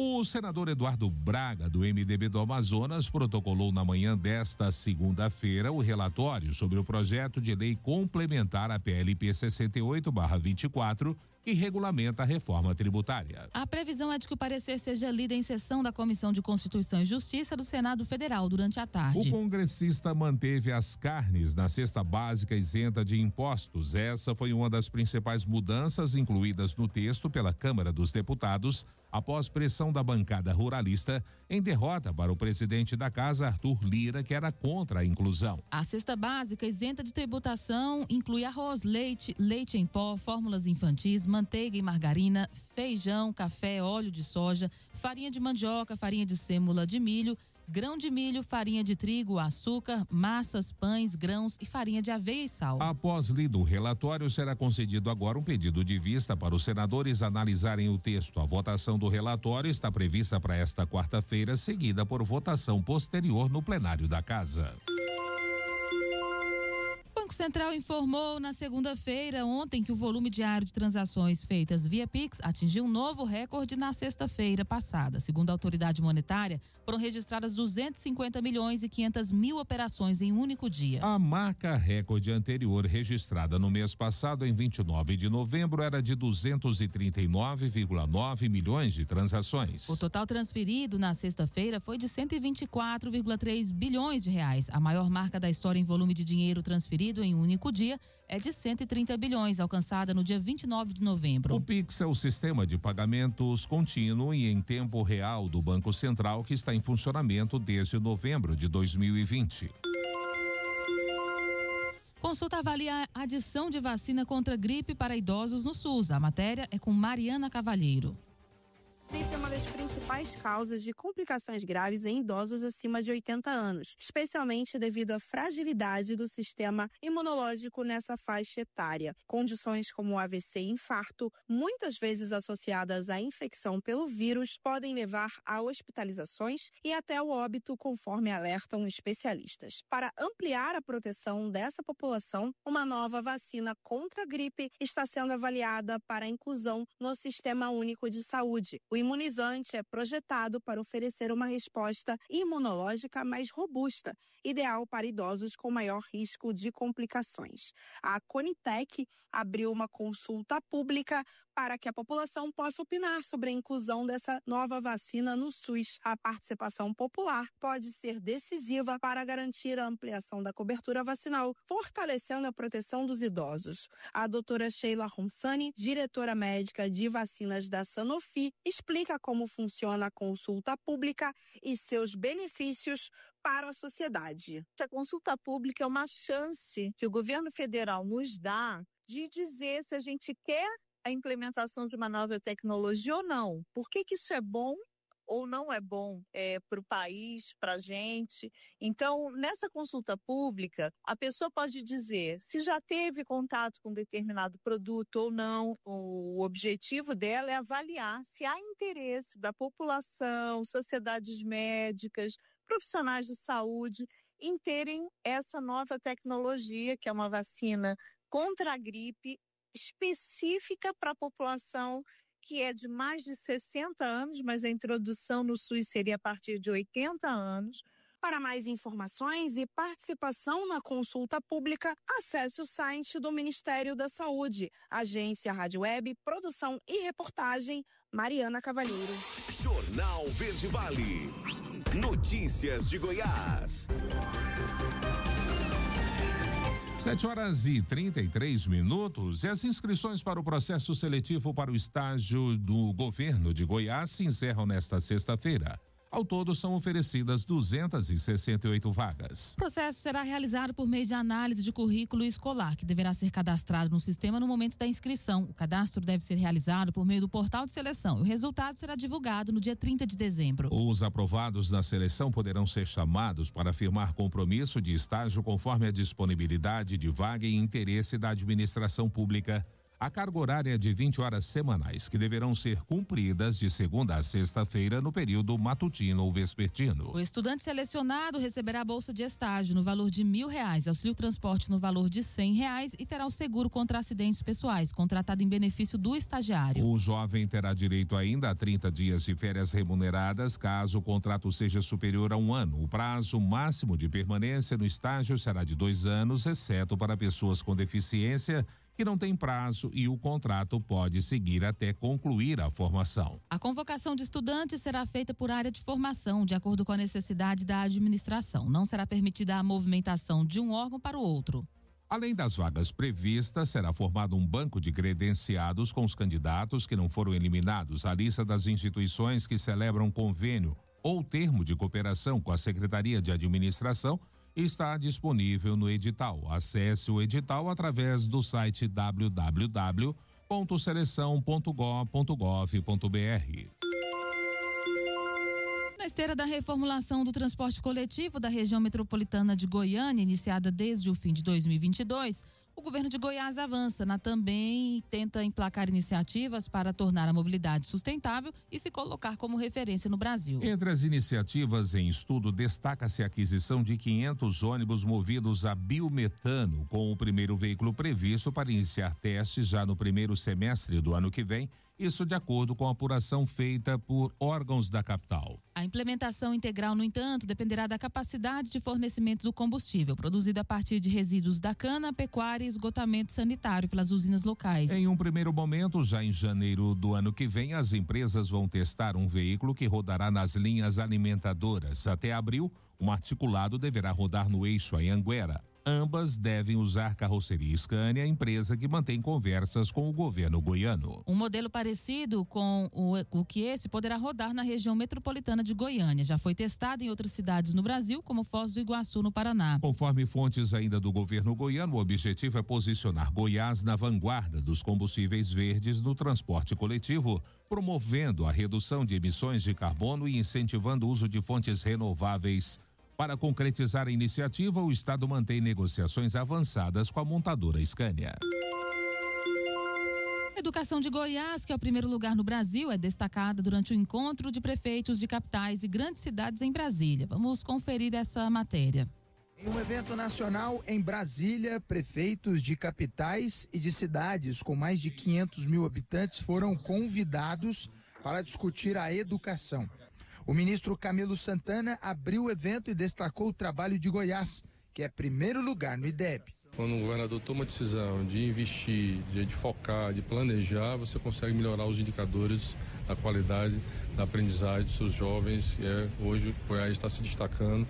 O senador Eduardo Braga, do MDB do Amazonas, protocolou na manhã desta segunda-feira o relatório sobre o projeto de lei complementar à PLP 68/24, que regulamenta a reforma tributária. A previsão é de que o parecer seja lido em sessão da Comissão de Constituição e Justiça do Senado Federal durante a tarde. O congressista manteve as carnes na cesta básica isenta de impostos. Essa foi uma das principais mudanças incluídas no texto pela Câmara dos Deputados, após pressão da bancada ruralista, em derrota para o presidente da casa, Arthur Lira, que era contra a inclusão. A cesta básica isenta de tributação inclui arroz, leite, leite em pó, fórmulas infantis, manteiga e margarina, feijão, café, óleo de soja, farinha de mandioca, farinha de sêmola de milho, grão de milho, farinha de trigo, açúcar, massas, pães, grãos e farinha de aveia e sal. Após lido o relatório, será concedido agora um pedido de vista para os senadores analisarem o texto. A votação do relatório está prevista para esta quarta-feira, seguida por votação posterior no plenário da Casa. O Banco Central informou na segunda-feira, ontem, que o volume diário de transações feitas via Pix atingiu um novo recorde na sexta-feira passada. Segundo a autoridade monetária, foram registradas 250 milhões e 500 mil operações em um único dia. A marca recorde anterior, registrada no mês passado, em 29 de novembro, era de 239,9 milhões de transações. O total transferido na sexta-feira foi de 124,3 bilhões de reais. A maior marca da história em volume de dinheiro transferido em um único dia é de 130 bilhões, alcançada no dia 29 de novembro. O Pix é o sistema de pagamentos contínuo e em tempo real do Banco Central, que está em funcionamento desde novembro de 2020. Consulta avalia a adição de vacina contra gripe para idosos no SUS. A matéria é com Mariana Cavalheiro. Gripe é uma das principais causas de complicações graves em idosos acima de 80 anos, especialmente devido à fragilidade do sistema imunológico nessa faixa etária. Condições como AVC e infarto, muitas vezes associadas à infecção pelo vírus, podem levar a hospitalizações e até o óbito, conforme alertam especialistas. Para ampliar a proteção dessa população, uma nova vacina contra a gripe está sendo avaliada para a inclusão no Sistema Único de Saúde. O imunizante é projetado para oferecer uma resposta imunológica mais robusta, ideal para idosos com maior risco de complicações. A Conitec abriu uma consulta pública para que a população possa opinar sobre a inclusão dessa nova vacina no SUS. A participação popular pode ser decisiva para garantir a ampliação da cobertura vacinal, fortalecendo a proteção dos idosos. A doutora Sheila Romsani, diretora médica de vacinas da Sanofi, explica como funciona a consulta pública e seus benefícios para a sociedade. A consulta pública é uma chance que o governo federal nos dá de dizer se a gente quer a implementação de uma nova tecnologia ou não. Por que isso é bom ou não é bom para o país, para a gente? Então, nessa consulta pública, a pessoa pode dizer se já teve contato com determinado produto ou não. O objetivo dela é avaliar se há interesse da população, sociedades médicas, profissionais de saúde, em terem essa nova tecnologia, que é uma vacina contra a gripe, específica para a população que é de mais de 60 anos, mas a introdução no SUS seria a partir de 80 anos. Para mais informações e participação na consulta pública, acesse o site do Ministério da Saúde. Agência Rádio Web, produção e reportagem, Mariana Cavalheiro. Jornal Verde Vale. Notícias de Goiás. 7h33. E as inscrições para o processo seletivo para o estágio do governo de Goiás se encerram nesta sexta-feira. Ao todo, são oferecidas 268 vagas. O processo será realizado por meio de análise de currículo escolar, que deverá ser cadastrado no sistema no momento da inscrição. O cadastro deve ser realizado por meio do portal de seleção e o resultado será divulgado no dia 30 de dezembro. Os aprovados na seleção poderão ser chamados para firmar compromisso de estágio conforme a disponibilidade de vaga e interesse da administração pública. A carga horária é de 20 horas semanais, que deverão ser cumpridas de segunda a sexta-feira no período matutino ou vespertino. O estudante selecionado receberá a bolsa de estágio no valor de R$1.000, auxílio transporte no valor de R$100 e terá o seguro contra acidentes pessoais, contratado em benefício do estagiário. O jovem terá direito ainda a 30 dias de férias remuneradas, caso o contrato seja superior a 1 ano. O prazo máximo de permanência no estágio será de 2 anos, exceto para pessoas com deficiência que não tem prazo e o contrato pode seguir até concluir a formação. A convocação de estudantes será feita por área de formação, de acordo com a necessidade da administração. Não será permitida a movimentação de um órgão para o outro. Além das vagas previstas, será formado um banco de credenciados com os candidatos que não foram eliminados. A lista das instituições que celebram convênio ou termo de cooperação com a Secretaria de Administração está disponível no edital. Acesse o edital através do site www.seleção.gov.br. Na esteira da reformulação do transporte coletivo da região metropolitana de Goiânia, iniciada desde o fim de 2022, o governo de Goiás avança também tenta emplacar iniciativas para tornar a mobilidade sustentável e se colocar como referência no Brasil. Entre as iniciativas em estudo, destaca-se a aquisição de 500 ônibus movidos a biometano, com o primeiro veículo previsto para iniciar testes já no primeiro semestre do ano que vem. Isso de acordo com a apuração feita por órgãos da capital. A implementação integral, no entanto, dependerá da capacidade de fornecimento do combustível, produzido a partir de resíduos da cana, pecuária e esgotamento sanitário pelas usinas locais. Em um primeiro momento, já em janeiro do ano que vem, as empresas vão testar um veículo que rodará nas linhas alimentadoras. Até abril, um articulado deverá rodar no eixo Anhanguera. Ambas devem usar carroceria Scania, empresa que mantém conversas com o governo goiano. Um modelo parecido com o que esse poderá rodar na região metropolitana de Goiânia. Já foi testado em outras cidades no Brasil, como Foz do Iguaçu, no Paraná. Conforme fontes ainda do governo goiano, o objetivo é posicionar Goiás na vanguarda dos combustíveis verdes no transporte coletivo, promovendo a redução de emissões de carbono e incentivando o uso de fontes renováveis. Para concretizar a iniciativa, o Estado mantém negociações avançadas com a montadora Scania. A educação de Goiás, que é o primeiro lugar no Brasil, é destacada durante o encontro de prefeitos de capitais e grandes cidades em Brasília. Vamos conferir essa matéria. Em um evento nacional em Brasília, prefeitos de capitais e de cidades com mais de 500 mil habitantes foram convidados para discutir a educação. O ministro Camilo Santana abriu o evento e destacou o trabalho de Goiás, que é primeiro lugar no IDEB. Quando o governador toma a decisão de investir, de focar, de planejar, você consegue melhorar os indicadores da qualidade da aprendizagem dos seus jovens. Hoje o Goiás está se destacando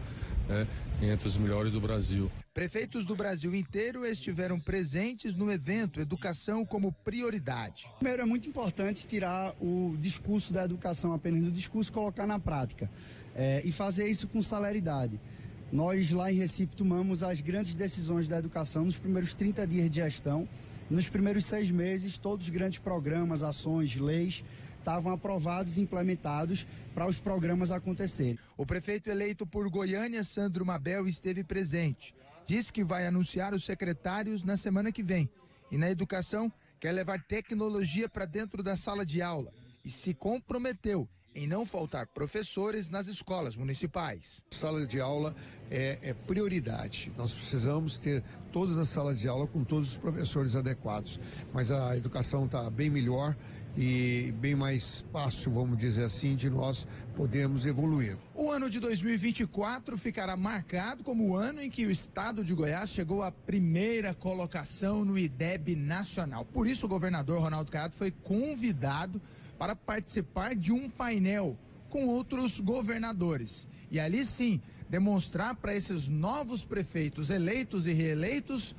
entre os melhores do Brasil. Prefeitos do Brasil inteiro estiveram presentes no evento Educação como Prioridade. Primeiro, é muito importante tirar o discurso da educação apenas do discurso e colocar na prática. E fazer isso com celeridade. Nós lá em Recife tomamos as grandes decisões da educação nos primeiros 30 dias de gestão. Nos primeiros 6 meses, todos os grandes programas, ações, leis estavam aprovados e implementados para os programas acontecerem. O prefeito eleito por Goiânia, Sandro Mabel, esteve presente. Disse que vai anunciar os secretários na semana que vem. E na educação, quer levar tecnologia para dentro da sala de aula. E se comprometeu em não faltar professores nas escolas municipais. Sala de aula é prioridade. Nós precisamos ter todas as salas de aula com todos os professores adequados. Mas a educação está bem melhor e bem mais fácil, vamos dizer assim, de nós podermos evoluir. O ano de 2024 ficará marcado como o ano em que o estado de Goiás chegou à primeira colocação no IDEB nacional. Por isso, o governador Ronaldo Caiado foi convidado para participar de um painel com outros governadores. E ali sim, demonstrar para esses novos prefeitos eleitos e reeleitos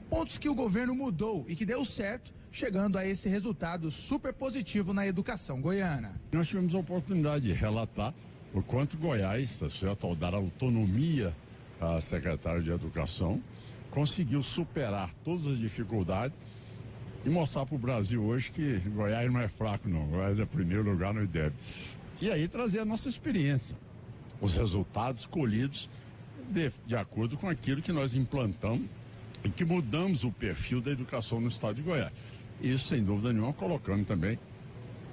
pontos que o governo mudou e que deu certo, chegando a esse resultado super positivo na educação goiana. Nós tivemos a oportunidade de relatar o quanto Goiás, tá certo, ao dar autonomia à secretária de Educação, conseguiu superar todas as dificuldades e mostrar para o Brasil hoje que Goiás não é fraco não, Goiás é primeiro lugar no IDEB. E aí trazer a nossa experiência, os resultados colhidos de acordo com aquilo que nós implantamos e que mudamos o perfil da educação no estado de Goiás. Isso, sem dúvida nenhuma, colocando também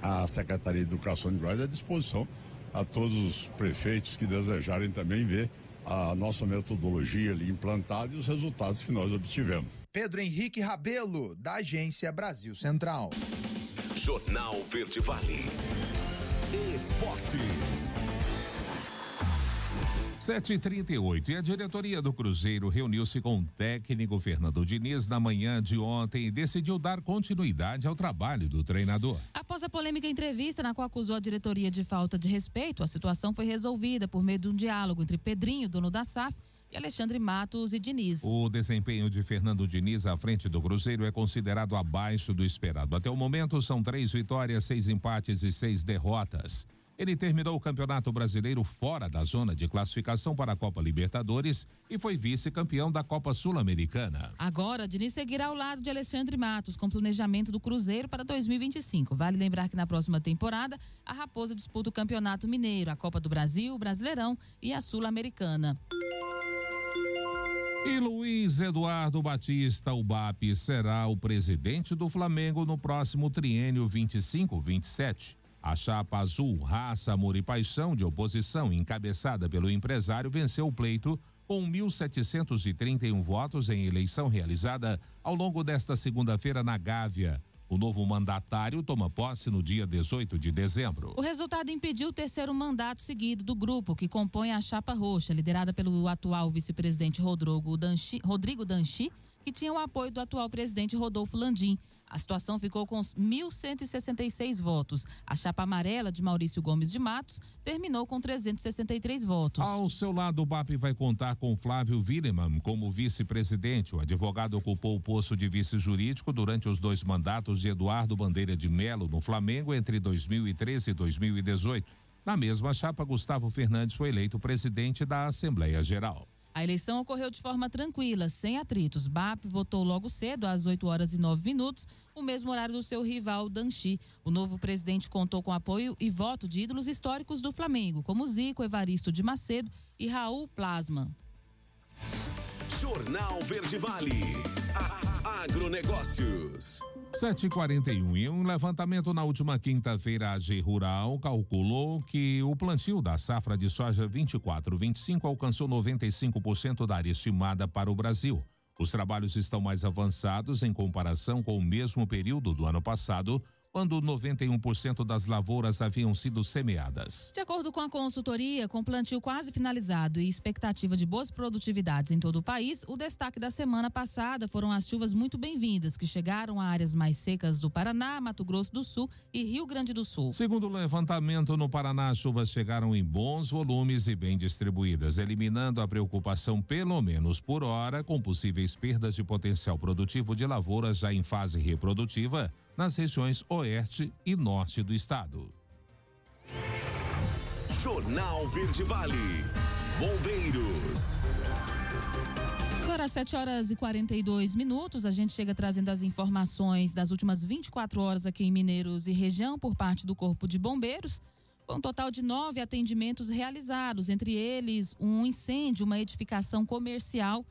a Secretaria de Educação de Goiás à disposição a todos os prefeitos que desejarem também ver a nossa metodologia ali implantada e os resultados que nós obtivemos. Pedro Henrique Rabelo, da Agência Brasil Central. Jornal Verde Vale. Esportes. 7h38 e a diretoria do Cruzeiro reuniu-se com o técnico Fernando Diniz na manhã de ontem e decidiu dar continuidade ao trabalho do treinador. Após a polêmica entrevista na qual acusou a diretoria de falta de respeito, a situação foi resolvida por meio de um diálogo entre Pedrinho, dono da SAF, e Alexandre Matos e Diniz. O desempenho de Fernando Diniz à frente do Cruzeiro é considerado abaixo do esperado. Até o momento são 3 vitórias, 6 empates e 6 derrotas. Ele terminou o Campeonato Brasileiro fora da zona de classificação para a Copa Libertadores e foi vice-campeão da Copa Sul-Americana. Agora, Diniz seguirá ao lado de Alexandre Matos com o planejamento do Cruzeiro para 2025. Vale lembrar que na próxima temporada, a Raposa disputa o Campeonato Mineiro, a Copa do Brasil, o Brasileirão e a Sul-Americana. E Luiz Eduardo Batista, o BAP, será o presidente do Flamengo no próximo triênio 25-27. A chapa azul, raça, amor e paixão de oposição, encabeçada pelo empresário, venceu o pleito com 1.731 votos em eleição realizada ao longo desta segunda-feira na Gávea. O novo mandatário toma posse no dia 18 de dezembro. O resultado impediu o terceiro mandato seguido do grupo que compõe a chapa roxa, liderada pelo atual vice-presidente Rodrigo Danchi, que tinha o apoio do atual presidente Rodolfo Landim. A situação ficou com 1.166 votos. A chapa amarela de Maurício Gomes de Matos terminou com 363 votos. Ao seu lado, o BAP vai contar com Flávio Willeman como vice-presidente. O advogado ocupou o posto de vice-jurídico durante os 2 mandatos de Eduardo Bandeira de Melo no Flamengo entre 2013 e 2018. Na mesma chapa, Gustavo Fernandes foi eleito presidente da Assembleia Geral. A eleição ocorreu de forma tranquila, sem atritos. BAP votou logo cedo, às 8h09, o mesmo horário do seu rival Danchi. O novo presidente contou com apoio e voto de ídolos históricos do Flamengo, como Zico, Evaristo de Macedo e Raul Plasman. Jornal Verde Vale. Agronegócios. 7h41 e um levantamento na última quinta-feira, a AG Rural calculou que o plantio da safra de soja 24-25 alcançou 95% da área estimada para o Brasil. Os trabalhos estão mais avançados em comparação com o mesmo período do ano passado, quando 91% das lavouras haviam sido semeadas. De acordo com a consultoria, com plantio quase finalizado e expectativa de boas produtividades em todo o país, o destaque da semana passada foram as chuvas muito bem-vindas, que chegaram a áreas mais secas do Paraná, Mato Grosso do Sul e Rio Grande do Sul. Segundo o levantamento, no Paraná, as chuvas chegaram em bons volumes e bem distribuídas, eliminando a preocupação, pelo menos por hora, com possíveis perdas de potencial produtivo de lavouras já em fase reprodutiva, nas regiões oeste e norte do estado. Jornal Verde Vale. Bombeiros. Agora às 7h42, a gente chega trazendo as informações das últimas 24 horas aqui em Mineiros e região por parte do Corpo de Bombeiros, com um total de 9 atendimentos realizados, entre eles um incêndio, uma edificação comercial,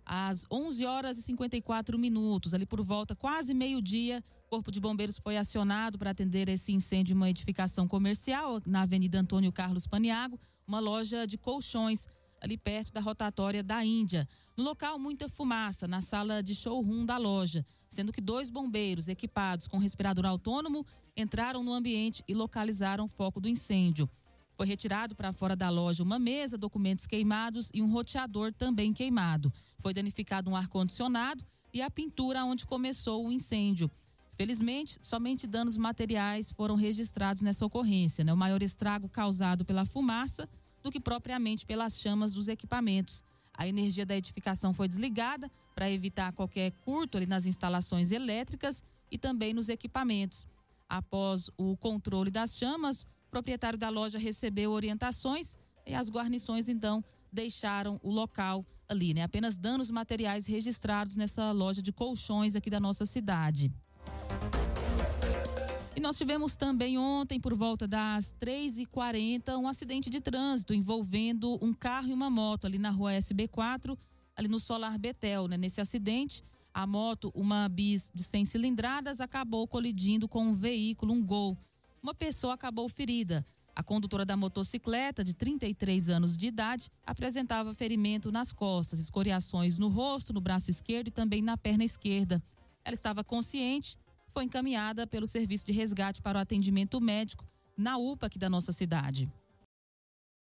às 11h54, ali por volta quase meio-dia. O Corpo de Bombeiros foi acionado para atender esse incêndio em uma edificação comercial na Avenida Antônio Carlos Paniago, uma loja de colchões ali perto da rotatória da Índia. No local, muita fumaça na sala de showroom da loja, sendo que 2 bombeiros equipados com respirador autônomo entraram no ambiente e localizaram o foco do incêndio. Foi retirado para fora da loja uma mesa, documentos queimados e um roteador também queimado. Foi danificado um ar-condicionado e a pintura onde começou o incêndio. Felizmente, somente danos materiais foram registrados nessa ocorrência, O maior estrago causado pela fumaça do que propriamente pelas chamas dos equipamentos. A energia da edificação foi desligada para evitar qualquer curto ali nas instalações elétricas e também nos equipamentos. Após o controle das chamas, o proprietário da loja recebeu orientações e as guarnições, então, deixaram o local ali, Apenas danos materiais registrados nessa loja de colchões aqui da nossa cidade. E nós tivemos também ontem, por volta das 3h40, um acidente de trânsito envolvendo um carro e uma moto ali na rua SB4, ali no Solar Betel, Nesse acidente, a moto, uma bis de 100 cilindradas, acabou colidindo com um veículo, um Gol. Uma pessoa acabou ferida. A condutora da motocicleta, de 33 anos de idade, apresentava ferimento nas costas, escoriações no rosto, no braço esquerdo e também na perna esquerda. Ela estava consciente, foi encaminhada pelo serviço de resgate para o atendimento médico na UPA aqui da nossa cidade.